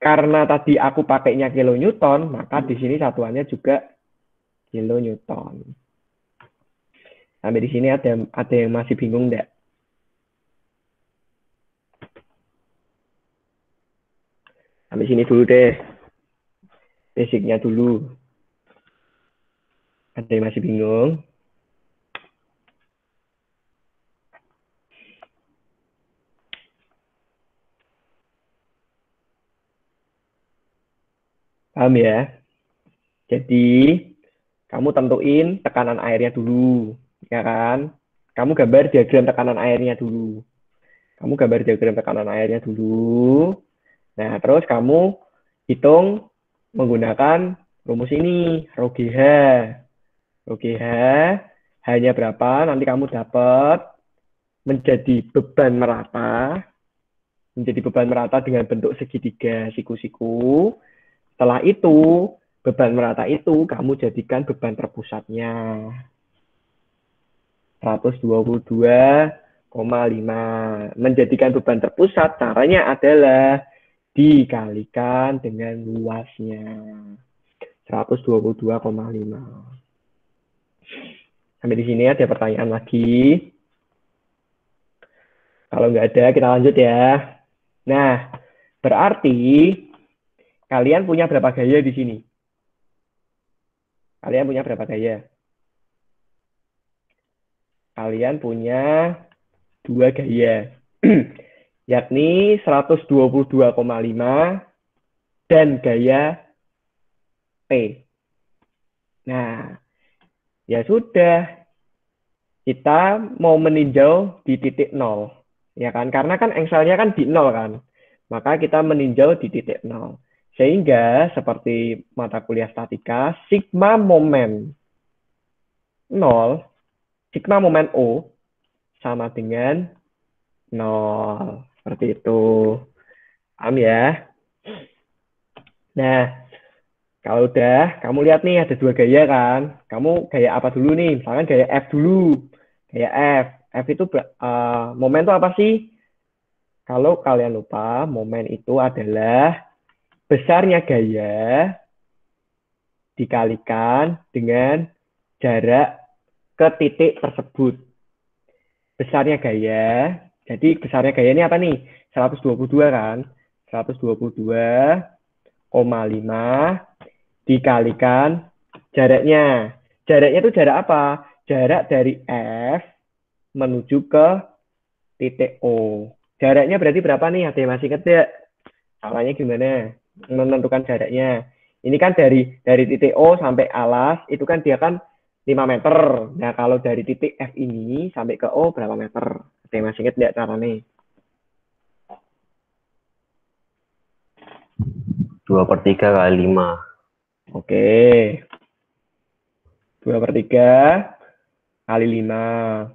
Karena tadi aku pakainya kilonewton, maka di sini satuannya juga kilonewton. Sampai di sini ada yang masih bingung enggak? Sampai sini dulu deh. Basicnya dulu. Ada yang masih bingung? Paham ya? Jadi, kamu tentuin tekanan airnya dulu. Ya kan? Kamu gambar diagram tekanan airnya dulu. Kamu gambar diagram tekanan airnya dulu. Nah, terus kamu hitung menggunakan rumus ini, rho GH. Rho GH hanya berapa, nanti kamu dapat menjadi beban merata dengan bentuk segitiga siku-siku. Setelah itu, beban merata itu kamu jadikan beban terpusatnya. 122,5. Menjadikan beban terpusat, caranya adalah dikalikan dengan luasnya. 122,5. Sampai di sini ada pertanyaan lagi. Kalau nggak ada, kita lanjut ya. Nah, berarti kalian punya berapa gaya di sini? Kalian punya berapa gaya? Kalian punya 2 gaya. Yakni 122,5 dan gaya P. Nah, ya sudah. Kita mau meninjau di titik 0. Ya kan? Karena kan engselnya kan di 0 kan. Maka kita meninjau di titik 0. Sehingga seperti mata kuliah statika, sigma momen 0, sigma momen O sama dengan 0. Seperti itu. Paham ya? Nah, kalau udah, kamu lihat nih ada 2 gaya kan. Kamu gaya apa dulu nih? Misalkan gaya F dulu. Gaya F. F itu momen itu apa sih? Kalau kalian lupa, momen itu adalah besarnya gaya dikalikan dengan jarak ke titik tersebut. Besarnya gaya, jadi besarnya gaya ini apa nih? 122 kan? 122,5 dikalikan jaraknya. Jaraknya itu jarak apa? Jarak dari F menuju ke titik O. Jaraknya berarti berapa nih? Ada yang masih ingat ya? Caranya gimana? Menentukan jaraknya. Ini kan dari titik O sampai alas, itu kan dia kan 5 meter. Nah, kalau dari titik F ini sampai ke O berapa meter? Ada yang masih ingat nggak caranya? 2/3 kali 5. Oke. 2/3 kali 5.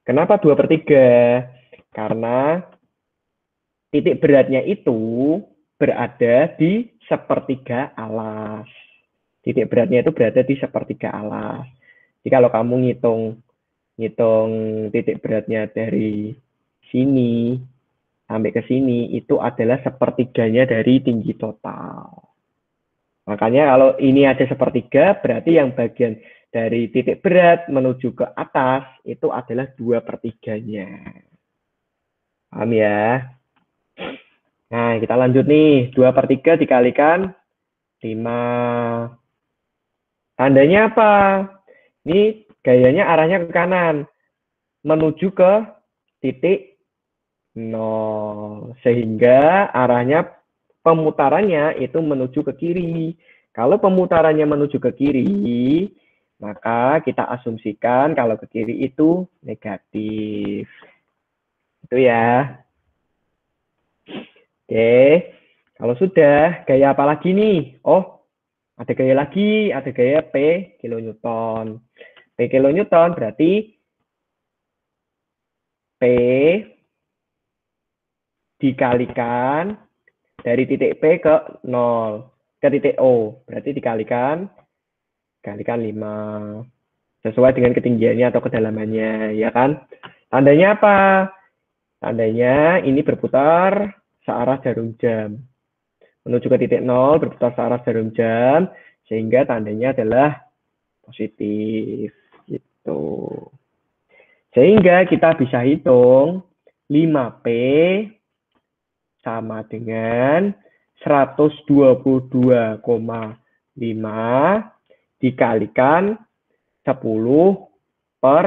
Kenapa 2/3? Karena titik beratnya itu berada di sepertiga alas. Titik beratnya itu berada di sepertiga alas. Jadi kalau kamu ngitung titik beratnya dari sini sampai ke sini itu adalah sepertiganya dari tinggi total. Makanya kalau ini ada sepertiga, berarti yang bagian dari titik berat menuju ke atas itu adalah 2/3-nya. Paham ya? Nah, kita lanjut nih. 2/3 dikalikan 5. Tandanya apa? Ini gayanya arahnya ke kanan. Menuju ke titik 0. Sehingga arahnya pemutarannya itu menuju ke kiri. Kalau pemutarannya menuju ke kiri, maka kita asumsikan kalau ke kiri itu negatif. Itu ya. Oke. Kalau sudah, gaya apa lagi nih? Oh, ada gaya lagi, ada gaya P kilonewton. P kilonewton berarti P dikalikan dari titik P ke 0 ke titik O. Berarti dikalikan 5 sesuai dengan ketinggiannya atau kedalamannya, ya kan? Tandanya apa? Tandanya ini berputar searah jarum jam. menuju ke titik nol berputar searah jarum jam, sehingga tandanya adalah positif. Gitu. Sehingga kita bisa hitung 5P sama dengan 122,5 dikalikan 10 per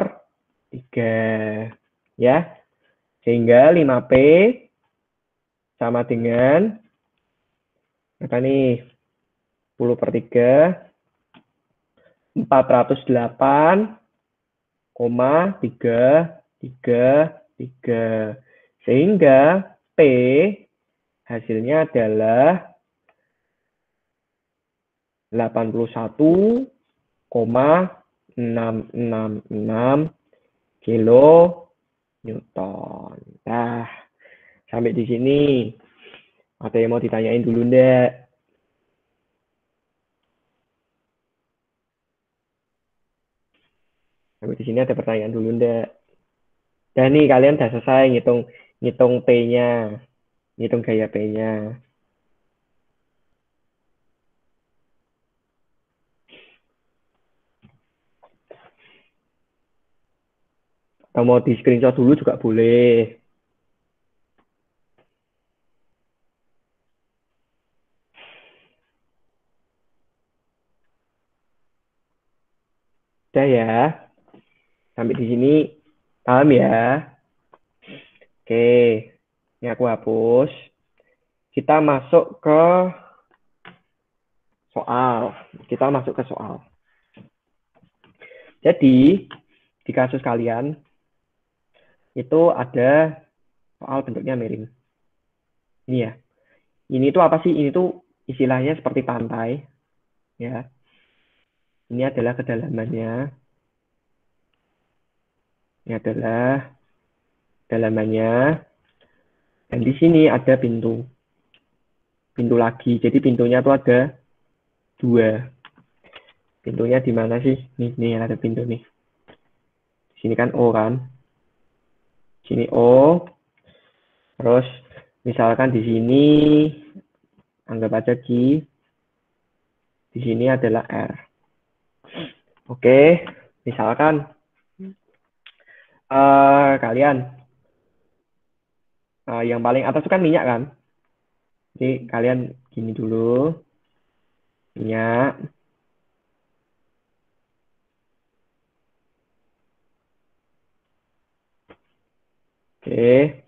3. Ya. Sehingga 5P sama dengan apa nih? 10 per 3, 408,333. Sehingga P hasilnya adalah 81,666 kilo Newton. Nah, sampai di sini. Ada yang mau ditanyain dulu enggak? Sampai di sini ada pertanyaan dulu enggak? Dan nih kalian udah selesai ngitung P-nya, ngitung gaya P-nya. Kalau mau di screenshot dulu juga boleh. Udah ya. Sampai di sini paham ya? Oke. Ini aku hapus. Kita masuk ke soal. Kita masuk ke soal. Jadi, di kasus kalian, itu ada soal bentuknya miring. Ini ya. Ini tuh apa sih? Ini tuh istilahnya seperti pantai. Ya. Ini adalah kedalamannya. Ini adalah kedalamannya. Dan di sini ada pintu. Pintu lagi. Jadi pintunya tuh ada 2. Pintunya di mana sih? Nih ada pintu nih. Di sini kan O kan. Di sini O. Terus misalkan di sini anggap aja Q. Di sini adalah R. Oke, misalkan kalian yang paling atas itu kan minyak kan. Jadi kalian gini dulu. Minyak. Oke.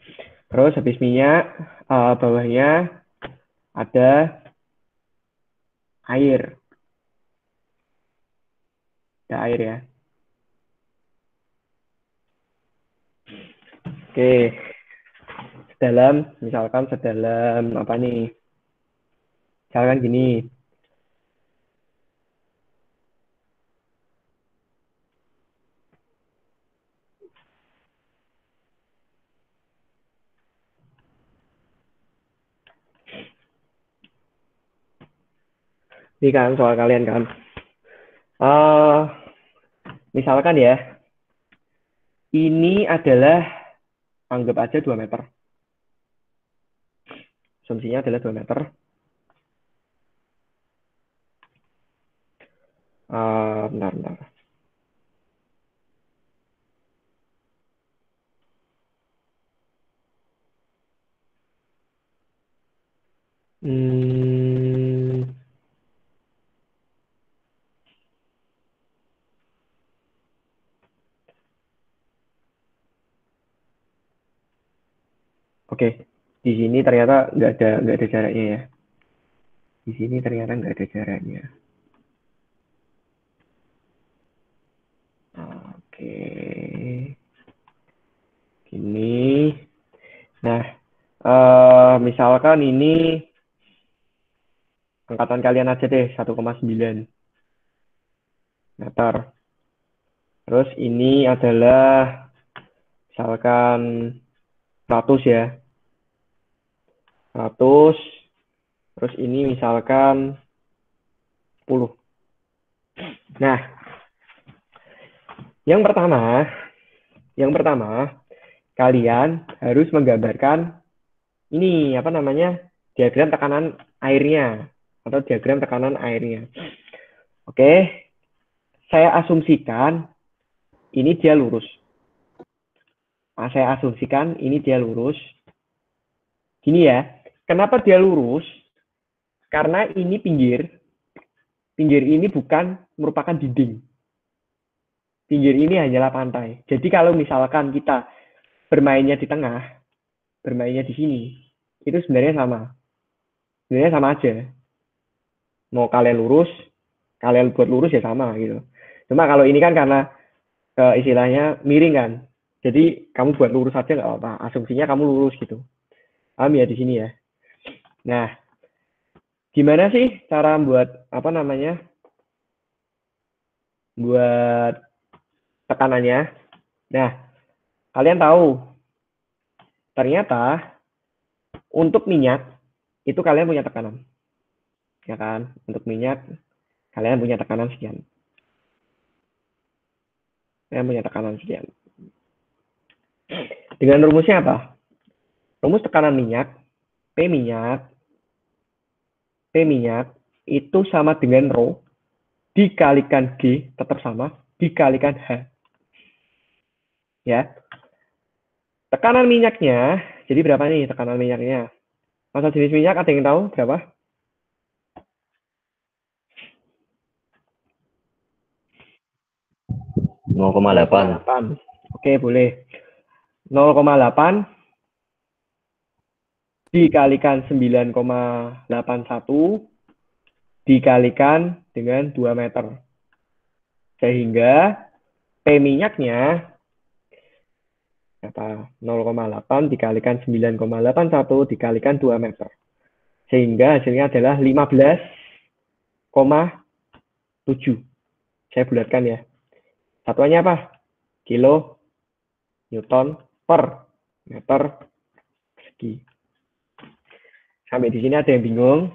Terus habis minyak, bawahnya ada air. Ada air ya. Oke. Misalkan sedalam apa nih? Misalkan gini. Ini kan soal kalian kan. Misalkan ya, ini adalah anggap aja 2 meter. Asumsinya adalah 2 meter. Bentar. Oke, di sini ternyata nggak ada jaraknya ya. Di sini ternyata nggak ada jaraknya. Oke, gini. Nah, misalkan ini angkatan kalian aja deh 1,9 meter. Terus ini adalah misalkan 100 ya. 100. Terus ini misalkan 10. Nah, yang pertama kalian harus menggambarkan ini apa namanya? Diagram tekanan airnya atau diagram tekanan airnya. Oke, saya asumsikan ini dia lurus. Nah, saya asumsikan ini dia lurus. Gini ya, kenapa dia lurus? Karena ini pinggir. Pinggir ini bukan merupakan dinding. Pinggir ini hanyalah pantai. Jadi kalau misalkan kita bermainnya di tengah, bermainnya di sini, itu sebenarnya sama. Sebenarnya sama aja. Mau kalian lurus, kalian buat lurus ya sama gitu. Cuma kalau ini kan karena istilahnya miring kan. Jadi kamu buat lurus aja nggak apa-apa. Asumsinya kamu lurus gitu. Paham ya di sini ya. Nah, gimana sih cara buat apa namanya? Buat tekanannya. Nah, kalian tahu ternyata untuk minyak itu kalian punya tekanan. Ya kan? Untuk minyak kalian punya tekanan sekian. Kalian punya tekanan sekian. Dengan rumusnya apa? Rumus tekanan minyak, P minyak itu sama dengan rho dikalikan G tetap sama dikalikan H. Ya. Tekanan minyaknya, jadi berapa nih tekanan minyaknya? Masa jenis minyak ada yang tahu berapa? Nol koma delapan. Oke, boleh. 0,8 dikalikan 9,81 dikalikan dengan 2 meter. Sehingga P minyaknya apa 0,8 dikalikan 9,81 dikalikan 2 meter. Sehingga hasilnya adalah 15,7. Saya bulatkan ya. Satuannya apa? Kilo Newton per meter persegi. Sampai di sini ada yang bingung?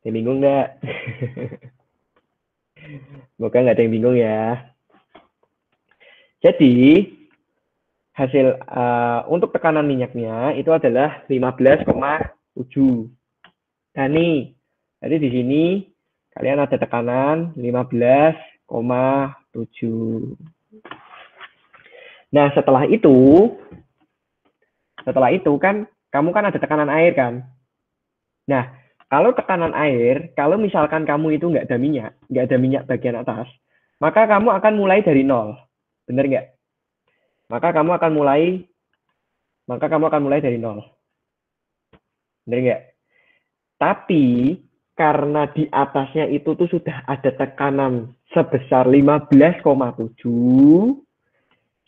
Yang bingung nggak? Semoga nggak ada yang bingung ya. Jadi hasil untuk tekanan minyaknya itu adalah 15,7. Nah nih, jadi di sini kalian ada tekanan 15,7. Nah setelah itu kan kamu kan ada tekanan air kan. Nah kalau tekanan air, kalau misalkan kamu itu nggak ada minyak bagian atas, maka kamu akan mulai dari nol, bener nggak? Maka kamu akan mulai dari nol, bener nggak? Tapi karena di atasnya itu tuh sudah ada tekanan sebesar 15,7,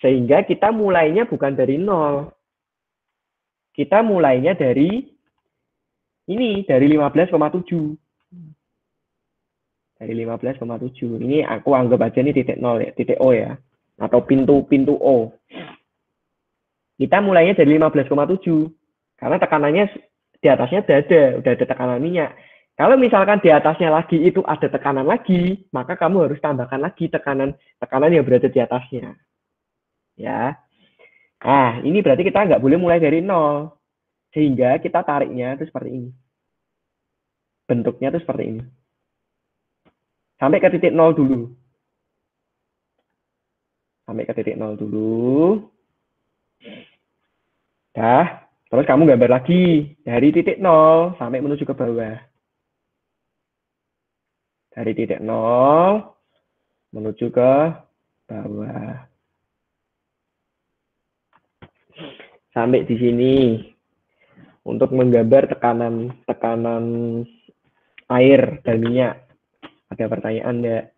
sehingga kita mulainya bukan dari nol. Kita mulainya dari ini, dari 15,7. Dari 15,7. Ini aku anggap aja ini titik nol ya, titik O ya. Atau pintu O. Kita mulainya dari 15,7. Karena tekanannya di atasnya udah ada tekanan minyak. Kalau misalkan di atasnya lagi itu ada tekanan lagi, maka kamu harus tambahkan lagi tekanan yang berada di atasnya. Ya. Nah, ini berarti kita nggak boleh mulai dari nol. Sehingga kita tariknya itu seperti ini. Bentuknya itu seperti ini. Sampai ke titik nol dulu. Sampai ke titik nol dulu. Dah, terus kamu gambar lagi dari titik nol sampai menuju ke bawah. Dari titik nol menuju ke bawah. Sampai di sini. Untuk menggambar tekanan air dan minyak. Ada pertanyaan enggak?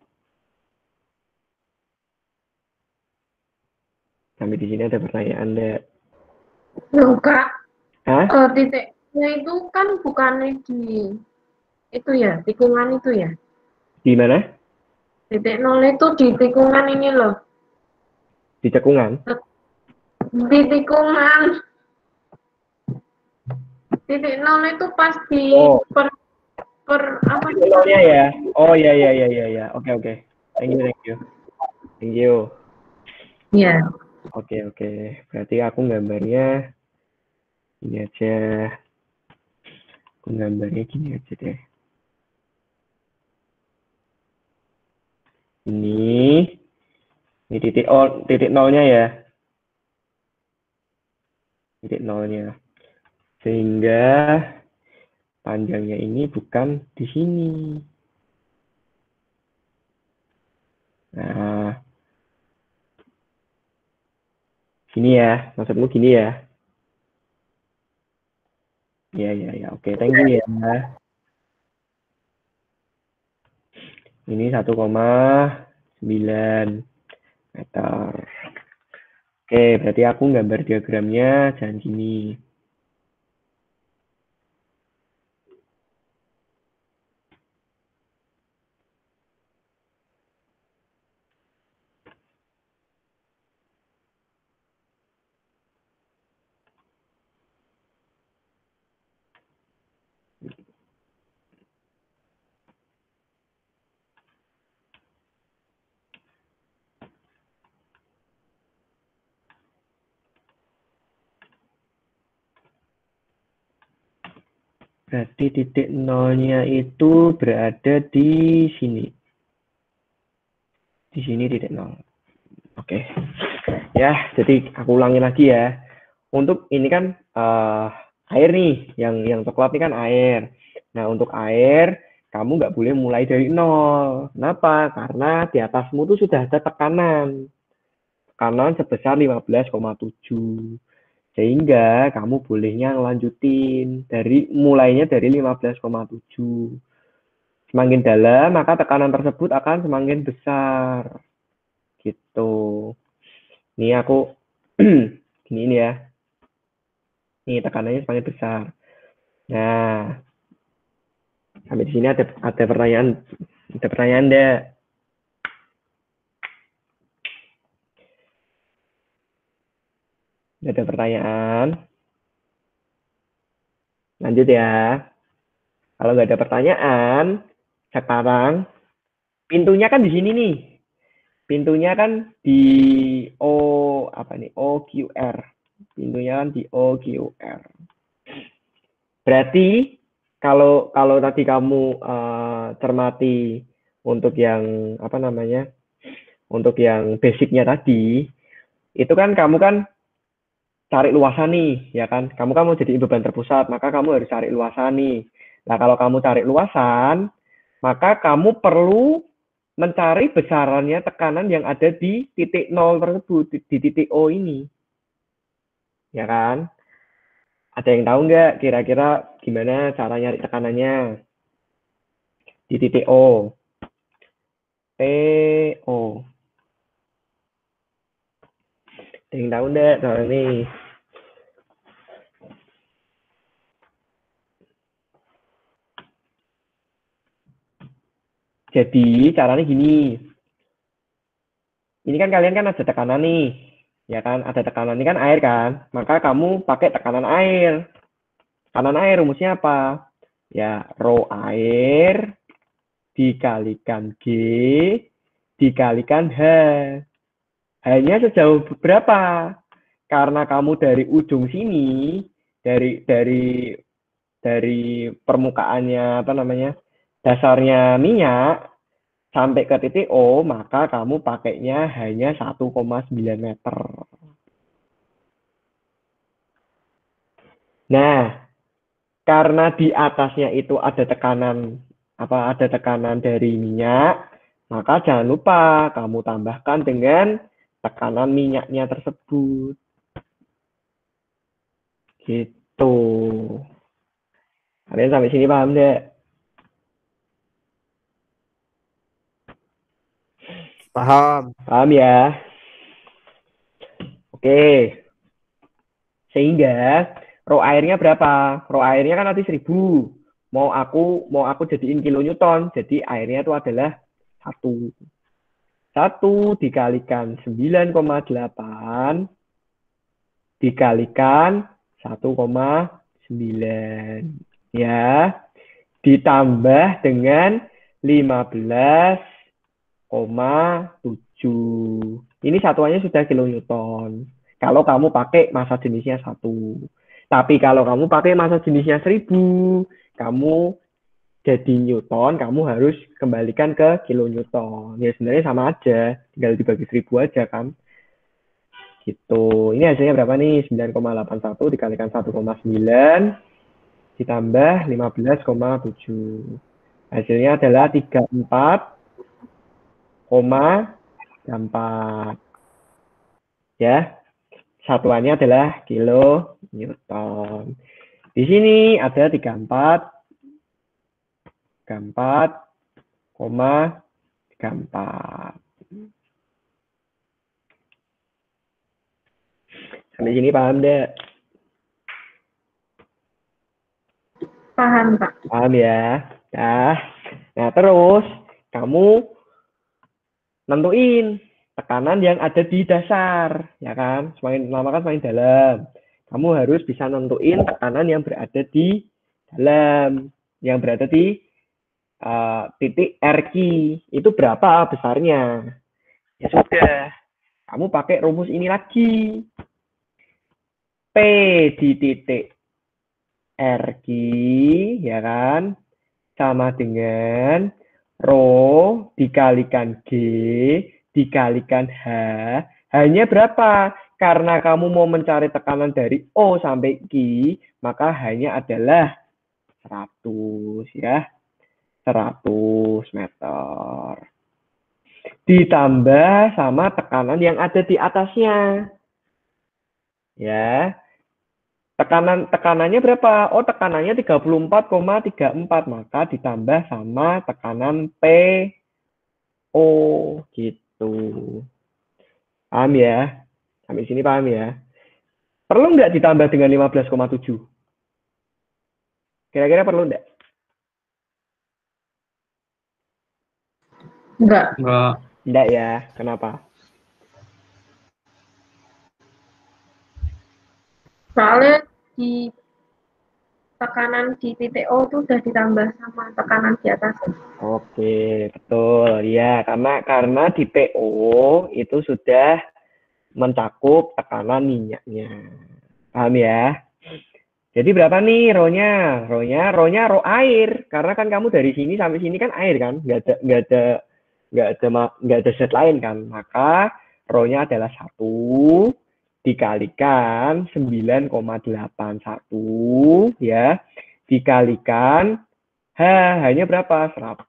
Sampai di sini ada pertanyaan enggak? Enggak. Hah? Titiknya itu kan bukan di itu ya, tikungan itu ya. Di mana? Titik nol itu di tikungan ini loh. Di cekungan? Di tikungan. Titik nol itu pasti per apa sih? Nolnya ya. Oh ya. Oke. Thank you. Ya. Oke. Berarti aku gambarnya Ini aja. Aku gambarnya gini aja deh. Ini titik nolnya ya. Titik nolnya. Sehingga panjangnya ini bukan di sini. Nah, sini ya. Maksudmu gini ya. Ya. Oke, thank you ya. Ini 1,9 meter. Oke, berarti aku gambar diagramnya jangan gini. Berarti titik nolnya itu berada di sini. Di sini titik nol. Oke. Ya, jadi aku ulangi lagi ya. Untuk ini kan air nih, yang coklat ini kan air. Nah, untuk air, kamu nggak boleh mulai dari nol. Kenapa? Karena di atasmu tuh sudah ada tekanan. Tekanan sebesar 15,7. Sehingga kamu bolehnya ngelanjutin mulainya dari 15,7. Semakin dalam, maka tekanan tersebut akan semakin besar. Gitu. Ini aku gini ya. Ini tekanannya semakin besar. Nah, sampai di sini ada pertanyaan. Ada pertanyaan enggak? Ada pertanyaan? Lanjut ya. Kalau nggak ada pertanyaan, sekarang pintunya kan di sini nih. Pintunya kan di OQR. Pintunya kan di OQR. Berarti kalau tadi kamu cermati untuk yang untuk yang basicnya tadi, itu kan kamu kan cari luasan nih, ya kan? Kamu kan mau jadi beban terpusat, maka kamu harus cari luasan nih. Nah, kalau kamu cari luasan, maka kamu perlu mencari besarannya tekanan yang ada di titik nol tersebut, di titik O ini. Ya kan? Ada yang tahu nggak kira-kira gimana cara nyari tekanannya di titik O? TO. Ada yang tahu nggak soal ini? Jadi caranya gini. Ini kan kalian kan ada tekanan nih, ya kan? Ada tekanan ini kan air kan? Maka kamu pakai tekanan air. Tekanan air rumusnya apa? Ya, rho air dikalikan G dikalikan H. H-nya sejauh berapa? Karena kamu dari ujung sini, dari permukaannya dasarnya minyak sampai ke titik O, maka kamu pakainya hanya 1,9 meter. Nah, karena di atasnya itu ada tekanan dari minyak, maka jangan lupa kamu tambahkan dengan tekanan minyaknya tersebut. Gitu. Kalian sampai sini paham deh? Paham. Paham ya? Oke. Sehingga rho airnya berapa? Rho airnya kan nanti 1000. Mau aku jadiin kilonewton. Jadi airnya itu adalah 1. 1 dikalikan 9,8 dikalikan 1,9 ya, ditambah dengan 15,7. Ini satuannya sudah kilonewton. Kalau kamu pakai massa jenisnya 1. Tapi kalau kamu pakai massa jenisnya 1000, kamu jadi Newton, kamu harus kembalikan ke kilonewton. Ya sebenarnya sama aja, tinggal dibagi 1000 aja kan. Gitu. Ini hasilnya berapa nih? 9,81 dikalikan 1,9 ditambah 15,7. Hasilnya adalah 34,4. Ya, satuannya adalah kilo Newton. Di sini ada 34,34. Sampai sini paham deh? Paham, Pak. Paham ya? Nah, terus kamu nentuin tekanan yang ada di dasar, ya kan? Semakin lama kan semakin dalam. Kamu harus bisa nentuin tekanan yang berada di dalam, yang berada di titik RQ. Itu berapa besarnya? Ya sudah, kamu pakai rumus ini lagi. P di titik RQ, ya kan? Sama dengan rho dikalikan G dikalikan H. H-nya berapa? Karena kamu mau mencari tekanan dari O sampai Q, maka H-nya adalah 100 ya. 100 meter. Ditambah sama tekanan yang ada di atasnya. Ya. Tekanannya berapa? Oh, tekanannya 34,34, maka ditambah sama tekanan PO gitu. Paham ya? Sampai sini paham ya? Perlu nggak ditambah dengan 15,7? Kira-kira perlu nggak? Enggak. Nggak ya? Kenapa? Soalnya di tekanan di titik O itu udah ditambah sama tekanan di atas. Oke, betul ya. Karena di PO itu sudah mencakup tekanan minyaknya. Paham ya? Jadi berapa nih rho-nya? Rho-nya rho air. Karena kan kamu dari sini sampai sini kan air kan, nggak ada zat lain kan. Maka rho-nya adalah 1 dikalikan 9,81 ya, dikalikan H-nya berapa? 100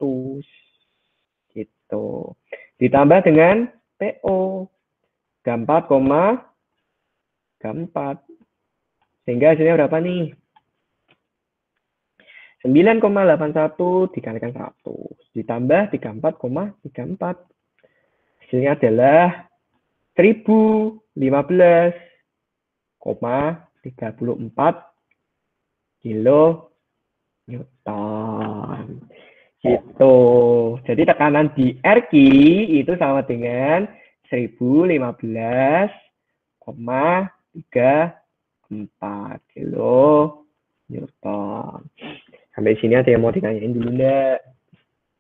gitu. Ditambah dengan PO 34,34. Sehingga hasilnya berapa nih? 9,81 dikalikan 100 ditambah 34,34. Hasilnya adalah 1015,34 kilo Newton. Gitu. Jadi tekanan di RQ itu sama dengan 1015,34 kilo Newton. Sampai sini ada yang mau ditanyain dulu enggak?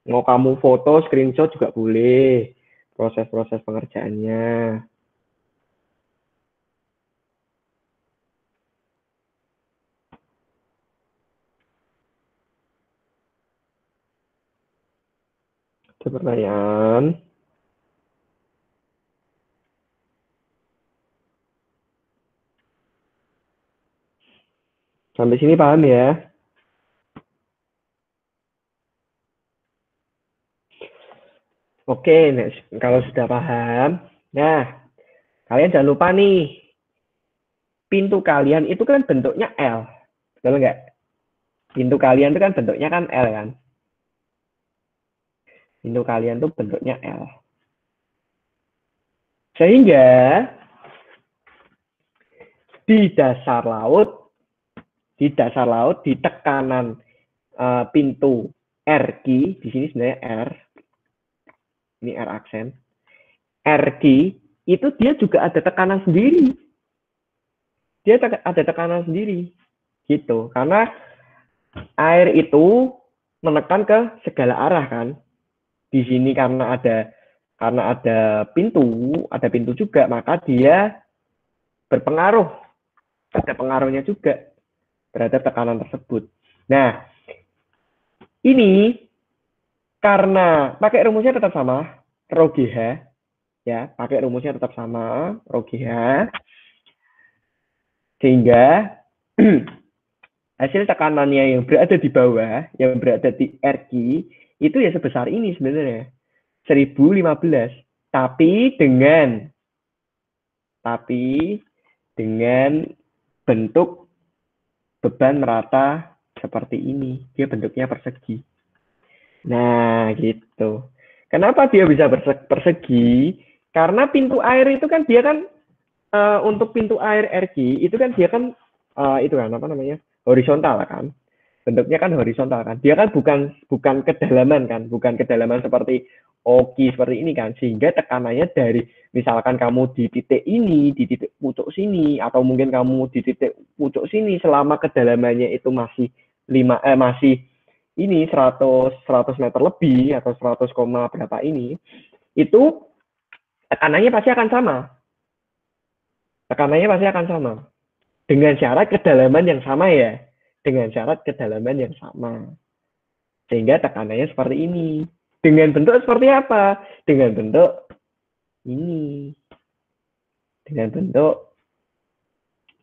Mau kamu foto, screenshot juga boleh. Proses-proses pengerjaannya. Ada pertanyaan? Sampai sini paham ya? Oke, kalau sudah paham, nah kalian jangan lupa nih, pintu kalian itu kan bentuknya L, betul nggak? Pintu kalian itu kan bentuknya kan L kan? Pintu kalian tuh bentuknya L. Sehingga di dasar laut, di tekanan pintu RQ, di sini sebenarnya R, ini R aksen, RQ itu dia juga ada tekanan sendiri. Dia ada tekanan sendiri, gitu. Karena air itu menekan ke segala arah kan. Di sini karena ada pintu juga, maka dia berpengaruh ada pengaruhnya juga terhadap tekanan tersebut. Nah, ini karena pakai rumusnya tetap sama, rho GH, ya, pakai rumusnya tetap sama, rho GH, sehingga hasil tekanannya yang berada di bawah, yang berada di RQ, itu ya sebesar ini sebenarnya, 1015. Tapi dengan bentuk beban merata seperti ini. Dia bentuknya persegi. Nah, gitu. Kenapa dia bisa persegi? Karena pintu air itu kan dia kan untuk pintu air RQ itu kan dia kan itu kan apa namanya? Horizontal kan. Bentuknya kan horizontal kan. Dia kan bukan kedalaman kan, bukan kedalaman seperti oki seperti ini kan. Sehingga tekanannya dari misalkan kamu di titik ini, di titik pucuk sini, atau mungkin kamu di titik pucuk sini selama kedalamannya itu masih masih ini 100 meter lebih atau 100, berapa ini, itu tekanannya pasti akan sama. Tekanannya pasti akan sama. Dengan syarat kedalaman yang sama ya. Dengan syarat kedalaman yang sama. Sehingga tekanannya seperti ini. Dengan bentuk seperti apa? Dengan bentuk ini. Dengan bentuk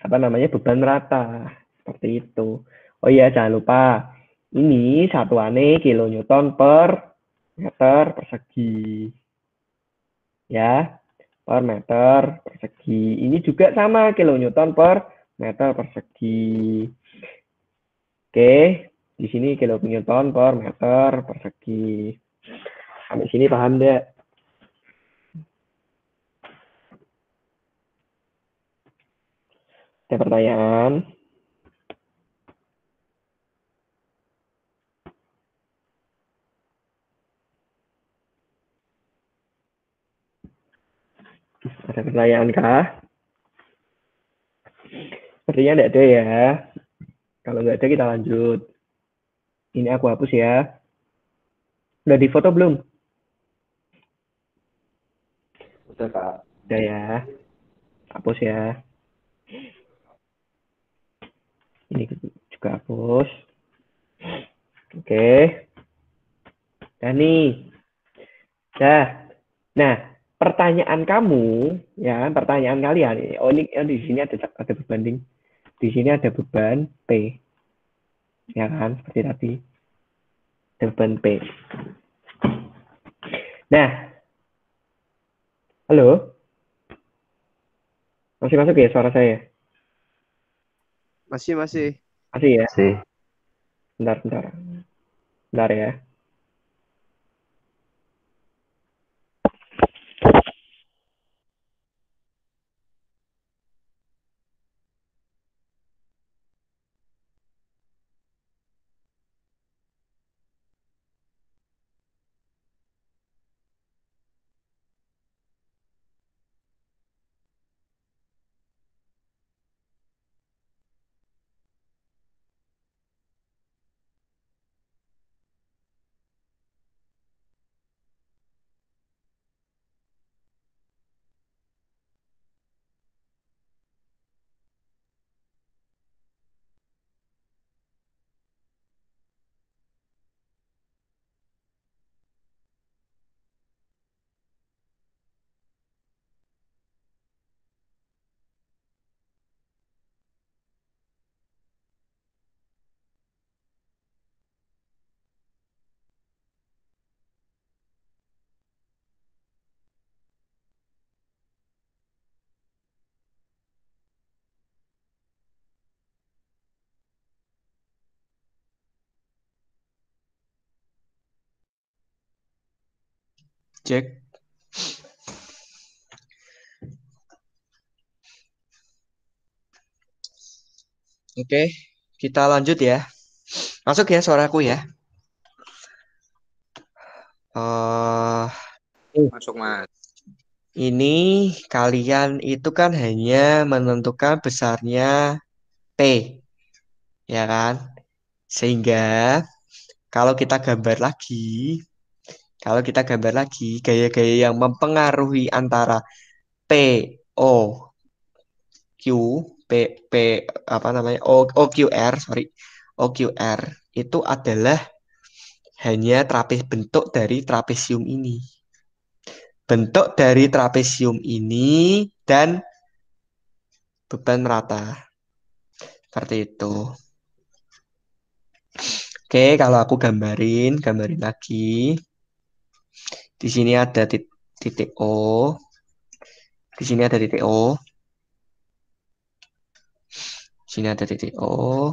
apa namanya beban rata. Seperti itu. Oh iya, jangan lupa. Ini satuannya kilonewton per meter persegi. Ya, per meter persegi. Ini juga sama kilonewton per meter persegi. Oke, di sini kilonewton per meter persegi. Sampai sini paham deh? Ada pertanyaan? Ada pertanyaan kah? Sepertinya tidak ada ya. Kalau nggak ada kita lanjut. Ini aku hapus ya. Udah di foto belum? Udah Kak. Udah ya. Hapus ya. Ini juga hapus. Oke. Dan nih. Dah. Nah, pertanyaan kamu, ya, pertanyaan kalian. Oh, ini di sini ada beban. Di sini ada beban P. Ya kan, seperti tadi. Ada beban P. Nah, halo? Masih masuk ya suara saya? Masih. Masih ya? Sih. Bentar. Bentar ya. Cek. Oke, kita lanjut ya. Masuk ya suaraku ya. Masuk, Mas. Ini kalian itu kan hanya menentukan besarnya P, ya kan? Sehingga kalau kita gambar lagi, gaya-gaya yang mempengaruhi antara P, O, Q, P, P apa namanya? OQR, sorry. OQR itu adalah hanya bentuk dari trapesium ini. Bentuk dari trapesium ini dan beban merata. Seperti itu. Oke, kalau aku gambarin lagi. Di sini ada titik O. Di sini ada titik O. Di sini ada titik O.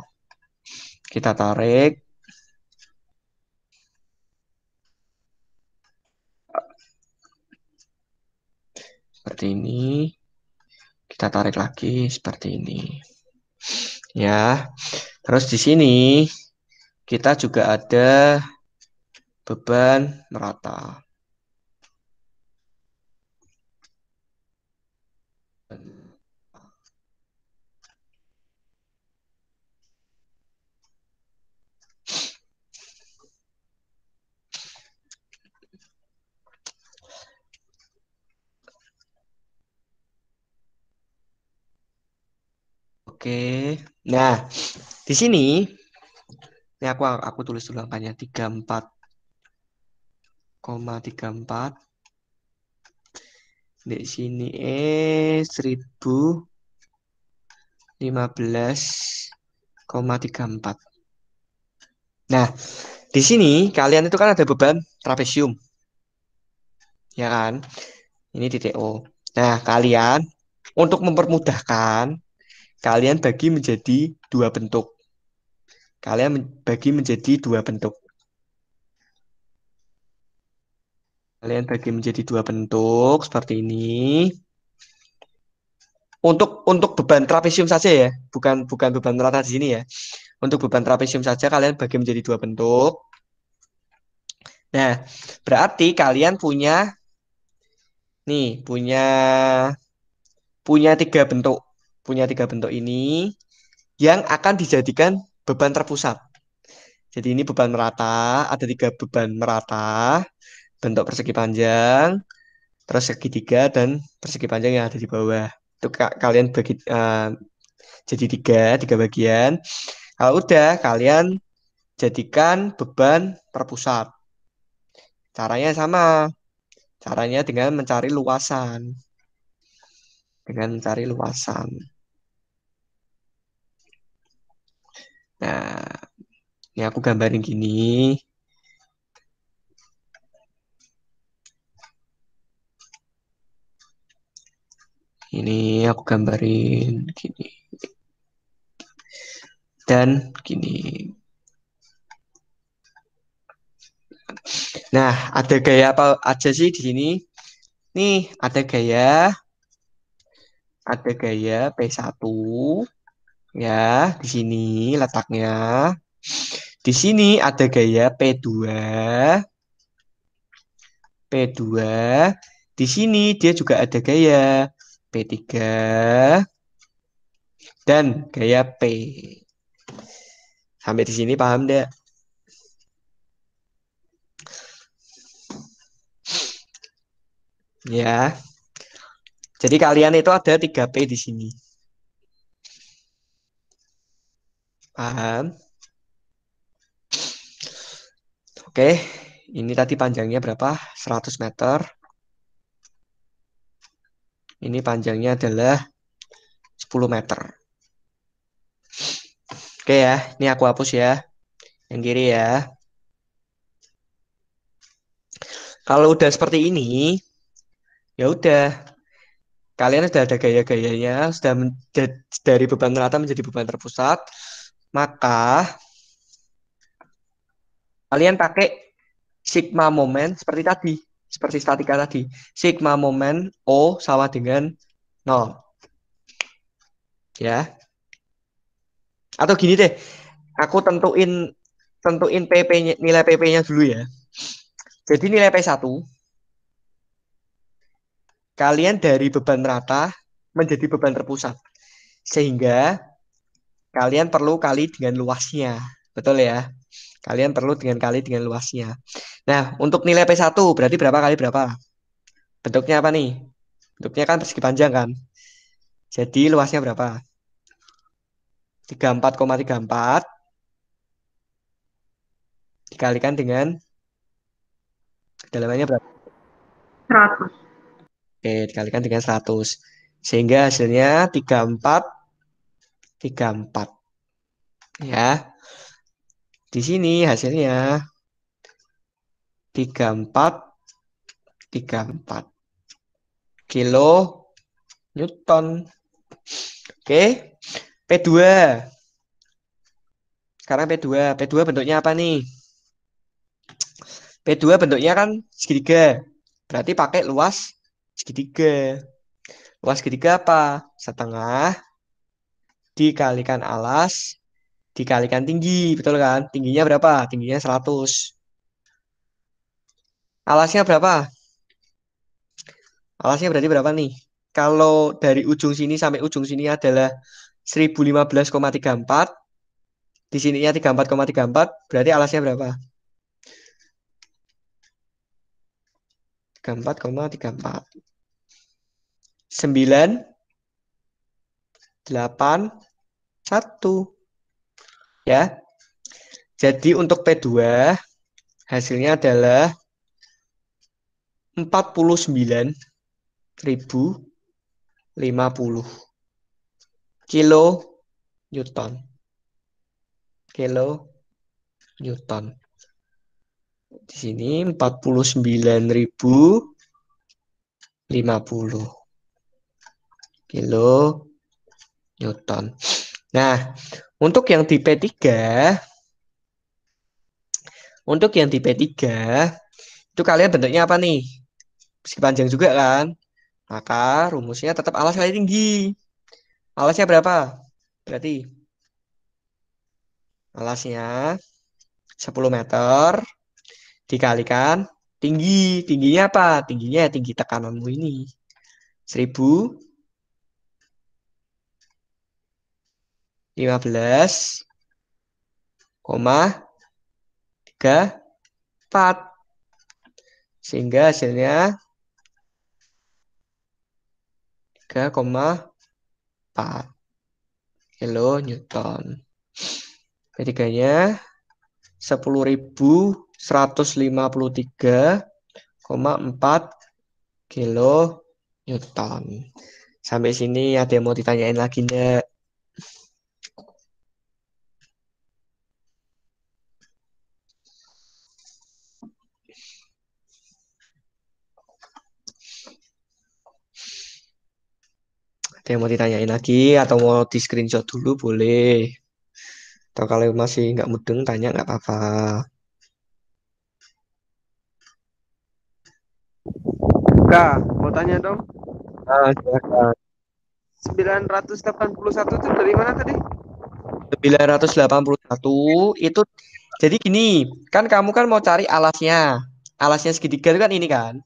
Kita tarik. Seperti ini. Kita tarik lagi seperti ini. Ya. Terus di sini kita juga ada beban merata. Oke. Nah, di sini ini aku tulis dulu angkanya 34,34. Di sini 1015,34. Nah, di sini kalian itu kan ada beban trapesium. Ya kan? Ini titik O. Nah, kalian untuk mempermudahkan, kalian bagi menjadi dua bentuk. Kalian bagi menjadi dua bentuk. Kalian bagi menjadi dua bentuk seperti ini. Untuk beban trapesium saja ya, bukan beban merata di sini ya. Untuk beban trapesium saja kalian bagi menjadi dua bentuk. Nah, berarti kalian punya punya tiga bentuk. Punya tiga bentuk ini yang akan dijadikan beban terpusat. Jadi ini beban merata, ada tiga beban merata, bentuk persegi panjang, terus segitiga, dan persegi panjang yang ada di bawah. Itu kalian bagi jadi tiga bagian. Kalau udah, kalian jadikan beban terpusat. Caranya sama. Caranya dengan mencari luasan. Nah, ini aku gambarin gini. Ini aku gambarin gini. Dan gini. Nah, ada gaya apa aja sih di sini? Nih, ada gaya P1 ya, di sini letaknya. Di sini ada gaya P2. Di sini dia juga ada gaya P3 dan gaya P. Sampai di sini paham deh? Ya. Jadi kalian itu ada 3P di sini. Paham? Oke, ini tadi panjangnya berapa? 100 meter. Ini panjangnya adalah 10 meter. Oke ya, ini aku hapus ya. Yang kiri ya. Kalau udah seperti ini, ya udah. Kalian sudah ada gaya-gayanya, sudah dari beban rata menjadi beban terpusat, maka kalian pakai sigma momen seperti tadi, seperti statika tadi. Sigma momen O sama dengan 0. Ya. Atau gini deh, aku tentuin PP-nya, nilai PP-nya dulu ya. Jadi nilai P1 kalian dari beban merata menjadi beban terpusat. Sehingga kalian perlu kali dengan luasnya. Betul ya? Kalian perlu kali dengan luasnya. Nah, untuk nilai P1 berarti berapa kali berapa? Bentuknya apa nih? Bentuknya kan persegi panjang kan? Jadi luasnya berapa? 34,34 dikalikan dengan kedalamannya berapa? 100. Oke, dikalikan dengan 100. Sehingga hasilnya 34. Ya. Di sini hasilnya 34 kilo Newton. Oke. P2. Sekarang P2. P2 bentuknya apa nih? P2 bentuknya kan segitiga. Berarti pakai luas segitiga. Luas segitiga apa? Setengah dikalikan alas dikalikan tinggi. Betul kan? Tingginya berapa? Tingginya 100. Alasnya berapa? Alasnya berarti berapa nih? Kalau dari ujung sini sampai ujung sini adalah 1015,34. Di sininya 34,34. Berarti alasnya berapa? 34,34. 9, 8, 1. Ya. Jadi untuk P2 hasilnya adalah 49.050 kilo Newton. Kilo Newton. Di sini 49.050 kilo Newton. Nah, untuk yang di P3, itu kalian bentuknya apa nih? Persegi panjang juga kan? Maka rumusnya tetap alas kali tinggi. Alasnya berapa? Berarti alasnya 10 meter dikalikan tinggi. Tingginya apa? Tingginya ya tinggi tekananmu ini. 1015,34. Sehingga hasilnya 3,4 kilo Newton. P3-nya 10.153,4 kilo Newton. Sampai sini ada yang mau ditanyain lagi enggak? Ada yang mau ditanyain lagi atau mau di screenshot dulu boleh. Atau kalau masih nggak mudeng tanya nggak apa-apa. Kak, mau tanya dong. Silakan. 981 itu dari mana tadi? 981 itu jadi gini, kan kamu kan mau cari alasnya. Alasnya segitiga itu kan ini kan.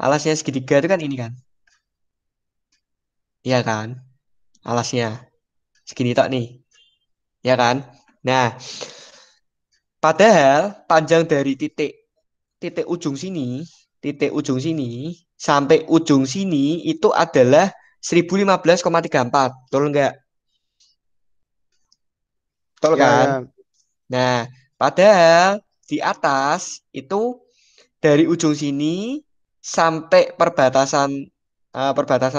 Alasnya segitiga itu kan ini kan. Iya kan? Alasnya segini tok nih. Ya kan? Nah, padahal panjang dari titik ujung sini sampai ujung sini itu adalah 1015,34. Betul enggak? Betul Ya, kan? ya. Nah, padahal di atas itu dari ujung sini sampai perbatasan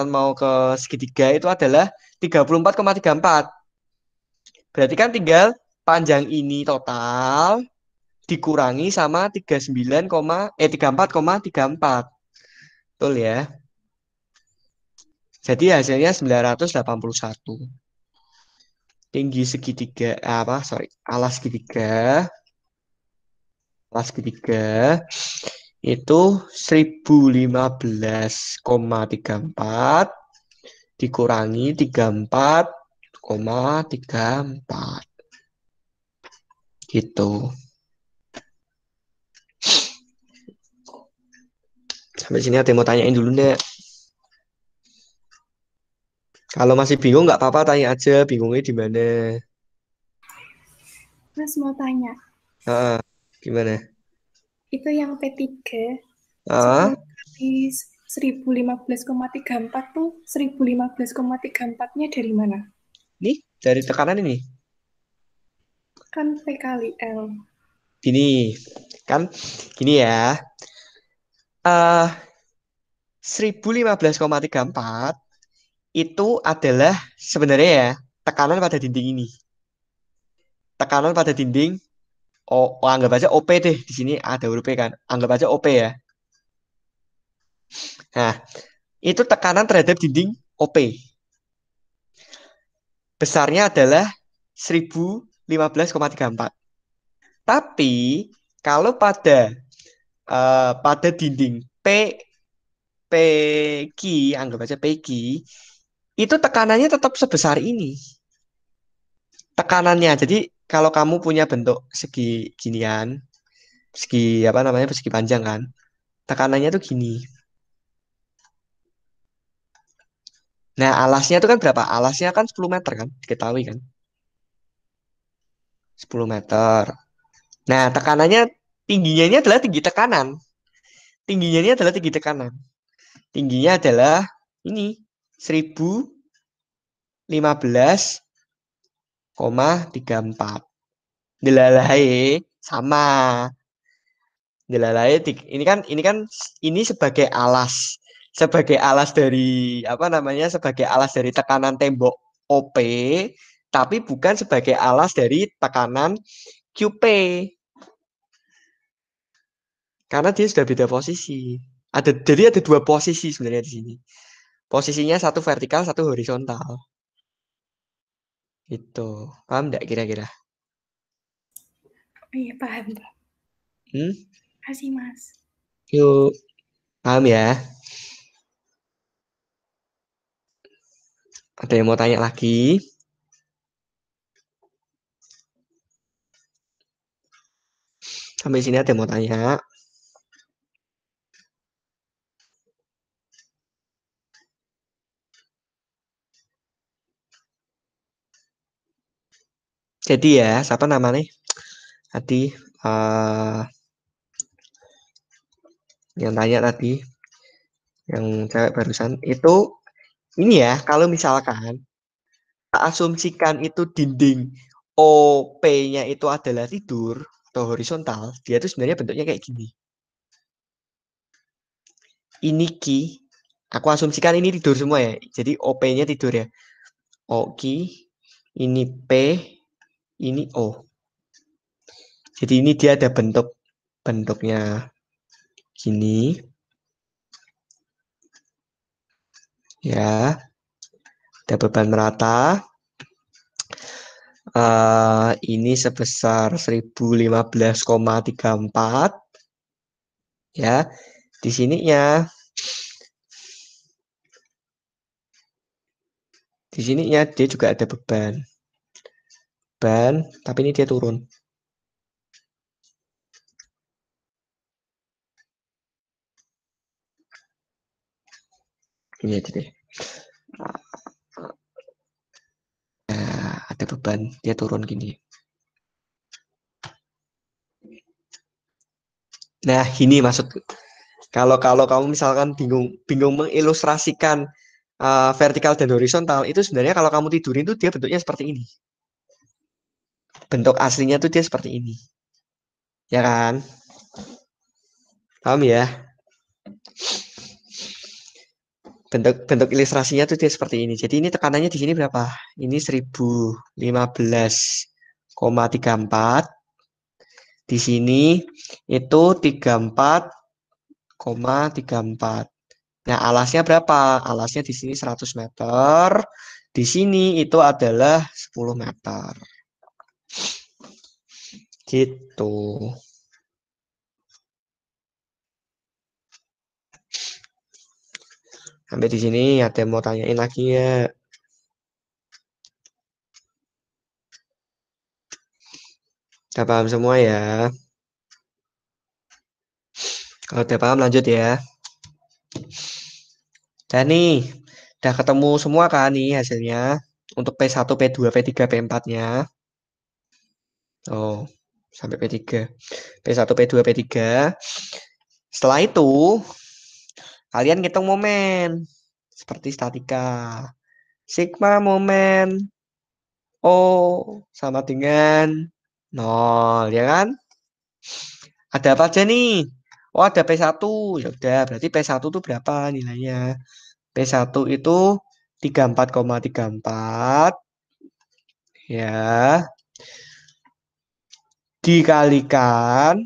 mau ke segitiga itu adalah 34,34. Berarti kan tinggal panjang ini total dikurangi sama 34,34. Betul ya. Jadi hasilnya 981. Tinggi segitiga alas segitiga itu 1015,34 dikurangi 34,34 gitu. Sampai sini ada yang mau tanyain dulu enggak? Kalau masih bingung nggak apa-apa tanya aja, bingungnya di mana? Mas mau tanya, Gimana? itu yang P3, 10 Ah, kali 1015,34 tuh 1015,34-nya dari mana? Nih dari tekanan ini. Kan P kali L. Gini, kan gini ya. Eh 1015,34 itu adalah sebenarnya ya tekanan pada dinding ini. Tekanan pada dinding, anggap aja OP deh. Di sini ada huruf P kan. Anggap aja OP ya. Nah, itu tekanan terhadap dinding OP. Besarnya adalah 1015,34. Tapi kalau pada dinding PQ, anggap aja PQ, itu tekanannya tetap sebesar ini. Tekanannya. Jadi kalau kamu punya bentuk segi ginian, segi apa namanya, persegi panjang kan, tekanannya tuh gini. Nah, alasnya itu kan berapa? Alasnya kan 10 meter kan, diketahui kan. 10 meter. Nah, tekanannya tingginya ini adalah tinggi tekanan. Tingginya ini adalah tinggi tekanan. Tingginya adalah ini 1015,34. Delalai sama. Delalai ini sebagai alas. Sebagai alas dari apa namanya? Sebagai alas dari tekanan tembok OP, tapi bukan sebagai alas dari tekanan QP. Karena dia sudah beda posisi. Jadi ada dua posisi sebenarnya di sini. Posisinya satu vertikal, satu horizontal. Itu. Paham nggak kira-kira? Oh iya, paham. Hmm? Kasih, Mas. Yuk. Paham ya? Ada yang mau tanya lagi? Sampai sini ada yang mau tanya? Jadi ya, siapa namanya? Tadi yang tanya tadi, yang cewek barusan itu ini ya, kalau misalkan kita asumsikan itu dinding OP-nya itu adalah tidur atau horizontal, dia itu sebenarnya bentuknya kayak gini. Ini Ki, aku asumsikan ini tidur semua ya. Jadi OP-nya tidur ya. O Ki, ini P, ini O. Jadi ini dia ada bentuknya gini. Ya, ada beban merata. Ini sebesar 1015,34. Ya, di sininya dia juga ada beban, tapi ini dia turun. Ini aja deh. Nah, ada beban, dia turun gini. Nah, ini maksud kalau kamu misalkan bingung mengilustrasikan vertikal dan horizontal, itu sebenarnya kalau kamu tidurin tuh dia bentuknya seperti ini. Bentuk aslinya tuh dia seperti ini. Ya kan? Paham ya? Bentuk ilustrasinya tuh dia seperti ini. Jadi ini tekanannya di sini berapa? Ini 1015,34. Di sini itu 34,34. Nah, alasnya berapa? Alasnya di sini 100 meter. Di sini itu adalah 10 meter. Gitu. Sampai di sini ada yang mau tanyain lagi ya? Udah paham semua ya? Kalau udah paham lanjut ya. Dan nih, udah ketemu semua kan nih hasilnya untuk P1, P2, P3, P4-nya. Oh, sampai P3. P1, P2, P3. Setelah itu, kalian ngitung momen. Seperti statika. Sigma momen O sama dengan 0, ya kan? Ada apa aja nih? Oh, ada P1. Ya udah, berarti P1 itu berapa nilainya? P1 itu 34,34 ya. Dikalikan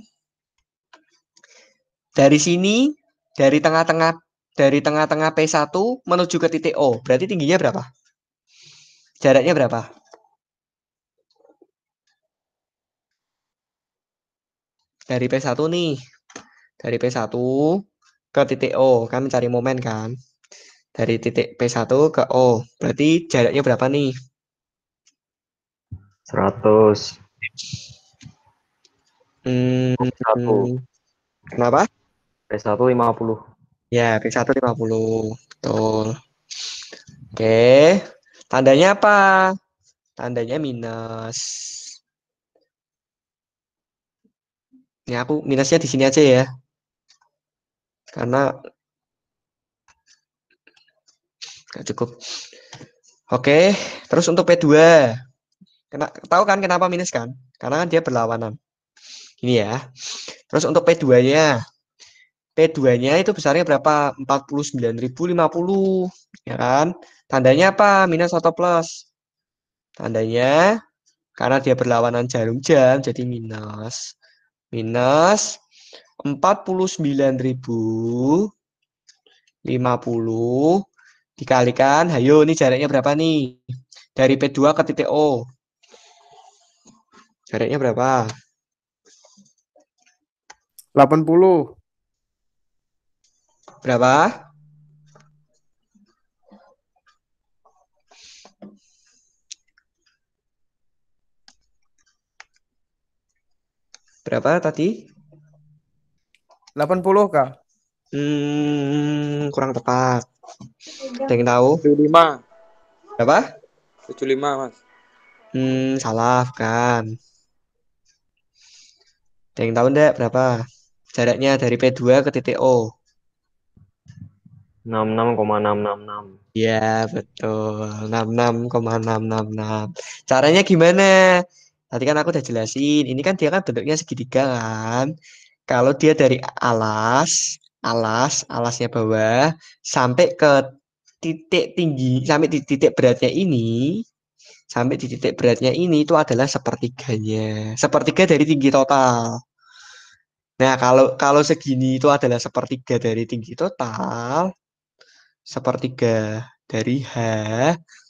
dari sini, dari tengah-tengah P1 menuju ke titik O. Berarti tingginya berapa? Jaraknya berapa? Dari P1 nih. Dari P1 ke titik O. Kan mencari momen kan? Dari titik P1 ke O. Berarti jaraknya berapa nih? 100. Hmm, P1. kenapa? P1 50. Ya, P1 50. Betul. Oke. Tandanya apa? Tandanya minus. Ini aku minusnya di sini aja ya. Karena nggak cukup. Oke. Terus untuk P2. Tahu kan kenapa minus kan? Karena kan dia berlawanan. Ini ya. Terus untuk P2-nya. P2-nya itu besarnya berapa? 49.050. Ya kan? Tandanya apa? Minus atau plus? Tandanya karena dia berlawanan jarum jam, jadi minus. Minus 49.050 dikalikan, ayo ini jaraknya berapa nih? Dari P2 ke titik O. Jaraknya berapa? 80. Berapa? Berapa tadi? 80 Kak. Kurang tepat. Ada yang tahu? 75. Berapa? 75, Mas. Salah kan. Ada yang tahu enggak berapa? Jaraknya dari P2 ke titik O. 66,666. Ya, betul. 66,666. Caranya gimana? Tadi kan aku udah jelasin. Ini kan dia kan bentuknya segitiga kan. Kalau dia dari alasnya bawah, sampai ke titik tinggi, sampai di titik beratnya ini itu adalah sepertiganya. Sepertiga dari tinggi total. Nah, kalau segini itu adalah sepertiga dari tinggi total, sepertiga dari H,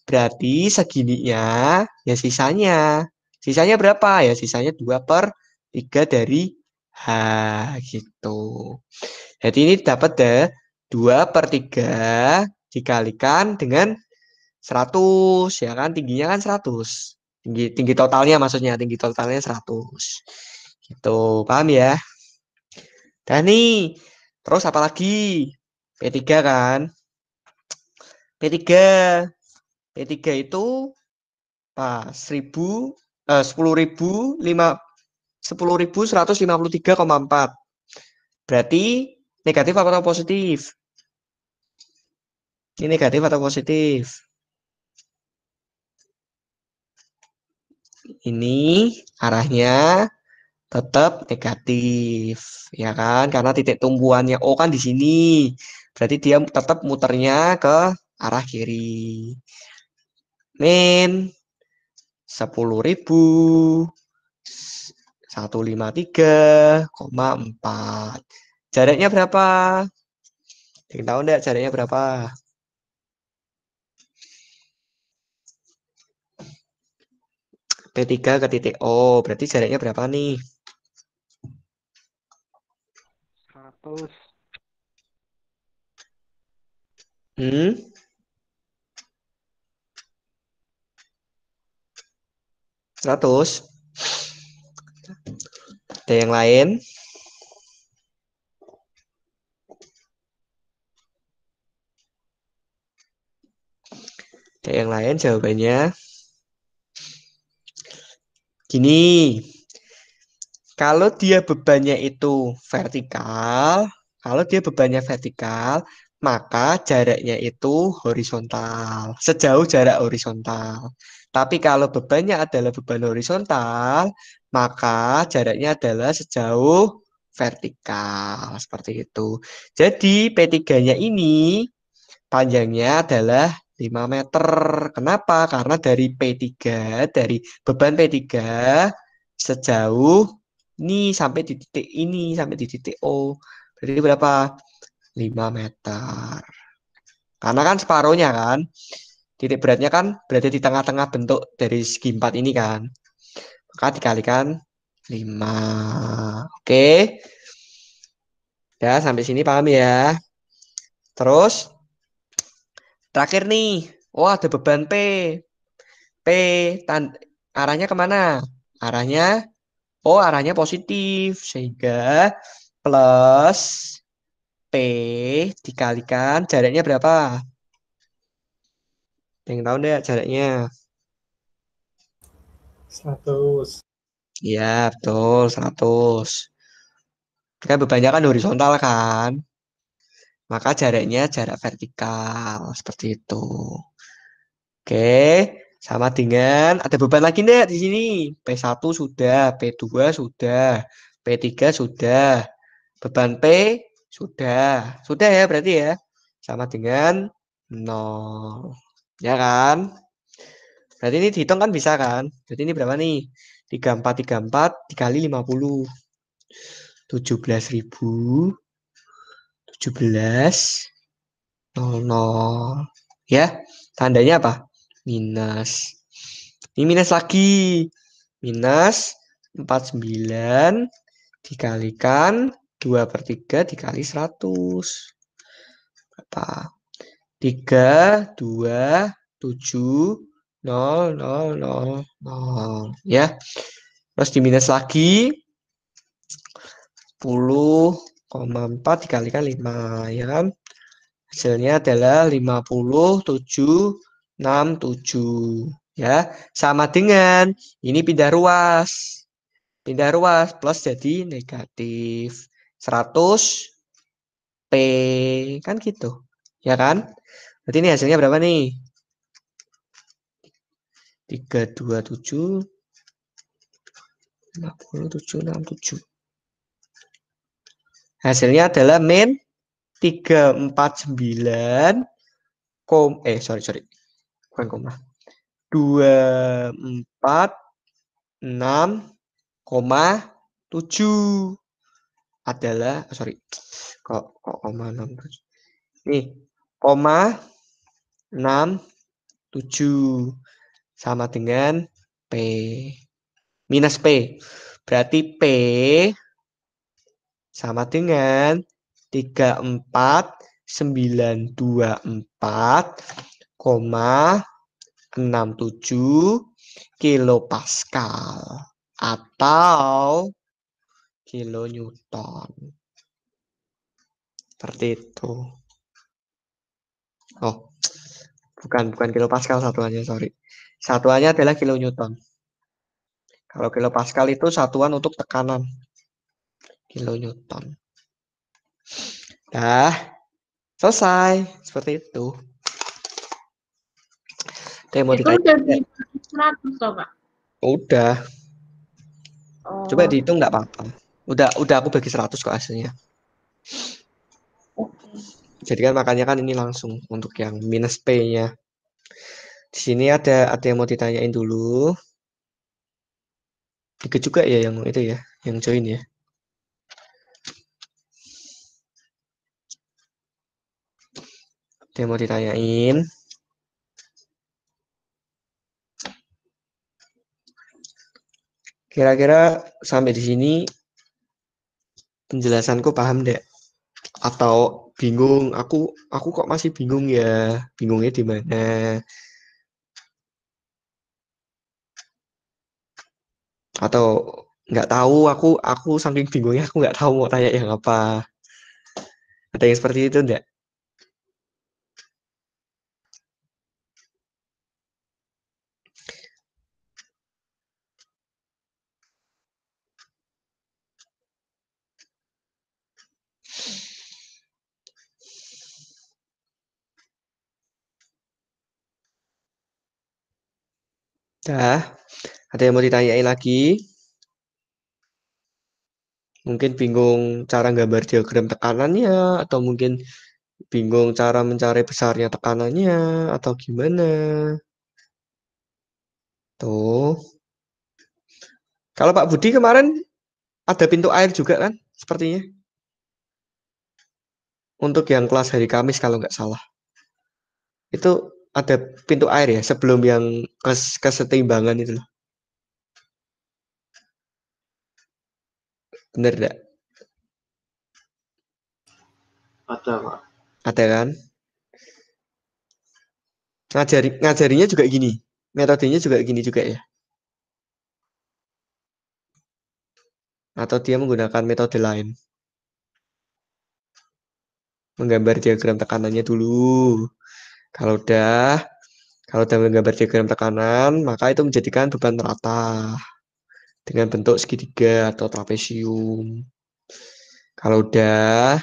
berarti segininya ya sisanya. Sisanya berapa? Ya sisanya 2/3 dari H gitu. Jadi ini dapat deh 2/3 dikalikan dengan 100 ya kan, tingginya kan 100. Tinggi totalnya maksudnya, tinggi totalnya 100. Gitu, paham ya? Dan nih, terus apa lagi? P3 kan? P3. P3 itu apa? 10.153,4. Berarti negatif atau positif? Ini negatif atau positif? Ini arahnya tetap negatif, ya kan? Karena titik tumbuhannya O kan di sini. Berarti dia tetap muternya ke arah kiri. Min 10.153,4. Jaraknya berapa? Yang tahu enggak jaraknya berapa? P3 ke titik O. Berarti jaraknya berapa nih? 100. Hmm? Seratus. Ada yang lain? Ada yang lain jawabannya? Gini, kalau dia bebannya itu vertikal, maka jaraknya itu horizontal, sejauh jarak horizontal. Tapi kalau bebannya adalah beban horizontal, maka jaraknya adalah sejauh vertikal. Seperti itu. Jadi P3-nya ini panjangnya adalah 5 meter. Kenapa? Karena dari P3, dari beban P3 sejauh ini sampai di titik ini, sampai di titik O. Berarti berapa? 5 meter. Karena kan separuhnya kan. Titik beratnya kan berada di tengah-tengah bentuk dari segi 4 ini kan. Maka dikalikan 5. Oke. Ya, sampai sini paham ya. Terus, terakhir nih. Oh, ada beban P. P, arahnya kemana? Arahnya, arahnya positif. Sehingga plus P dikalikan jaraknya berapa? Yang tahu deh jaraknya. 100. Ya, betul, 100. Kan bebannya kan horizontal kan. Maka jaraknya jarak vertikal. Seperti itu. Oke, sama dengan ada beban lagi enggak di sini? P1 sudah, P2 sudah, P3 sudah. Beban P sudah. Sudah ya berarti ya. Sama dengan 0. Ya kan? Berarti ini dihitung kan bisa kan? Berarti ini berapa nih? 3434 dikali 50. 17.000. 17.00. Ya, tandanya apa? Minus. Ini minus lagi. Minus 49 dikalikan 2/3 dikali 100. Berapa? 3, 2, 7, 0, 0, 0, 0. Ya. Terus diminus lagi. 10,4 dikalikan 5. Ya kan? Hasilnya adalah 50,767. Ya, sama dengan ini pindah ruas. Pindah ruas plus jadi negatif 100 P. Kan gitu. Ya kan? Berarti ini hasilnya berapa nih? 327 50,767. Hasilnya adalah min 349 sorry. Bukan koma. 246,7 adalah kok koma 67. Nih, koma 67 sama dengan P minus P. Berarti P sama dengan 34.924,67 kilopascal atau kilonewton. Seperti itu. Oh, bukan kilopascal satuannya, sorry. Satuannya adalah kilonewton. Kalau kilopascal itu satuan untuk tekanan. Kilonewton. Dah, selesai. Seperti itu. Mau Itu ditanya. udah di 100 toh, Kak? Udah. Coba Oh, dihitung nggak apa-apa. Udah aku bagi 100 kok hasilnya. oke. Jadi kan makanya kan ini langsung untuk yang minus P-nya. Di sini ada yang mau ditanyain dulu. Dikit juga ya yang itu ya, yang join ya. Ada yang mau ditanyain. Kira-kira sampai di sini penjelasanku paham deh? Atau bingung? Aku kok masih bingung ya? Bingungnya di mana? Atau nggak tahu? Aku saking bingungnya aku nggak tahu mau tanya yang apa. Ada yang seperti itu enggak? Dah, ada yang mau ditanyain lagi? Mungkin bingung cara gambar diagram tekanannya, atau mungkin bingung cara mencari besarnya tekanannya, atau gimana? Tuh. Kalau Pak Budi kemarin ada pintu air juga kan? Sepertinya. Untuk yang kelas hari Kamis kalau nggak salah. Itu ada pintu air ya sebelum yang kesetimbangan itu loh. Bener nggak? Ada, Pak. Ada kan? Ngajarinya juga gini. Metodenya juga gini juga ya. Atau dia menggunakan metode lain. Menggambar diagram tekanannya dulu. Kalau udah menggambar diagram tekanan, maka itu menjadikan beban merata dengan bentuk segitiga atau trapesium. Kalau udah,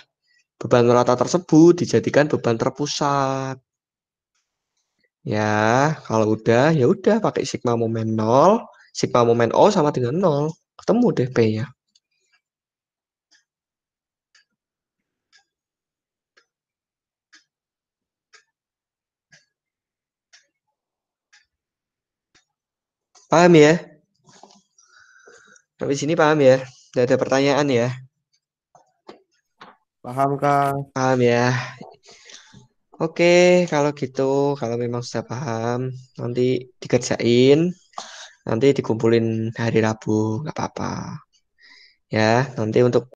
beban merata tersebut dijadikan beban terpusat. Ya, kalau udah, ya udah pakai sigma momen 0, sigma momen O sama dengan 0. Ketemu deh P-nya. Paham ya? Sampai sini paham ya? Tidak ada pertanyaan ya? Paham, Kang. Paham ya? Oke, kalau gitu, kalau memang sudah paham, nanti dikerjain, nanti dikumpulin hari Rabu, nggak apa-apa. Ya, nanti untuk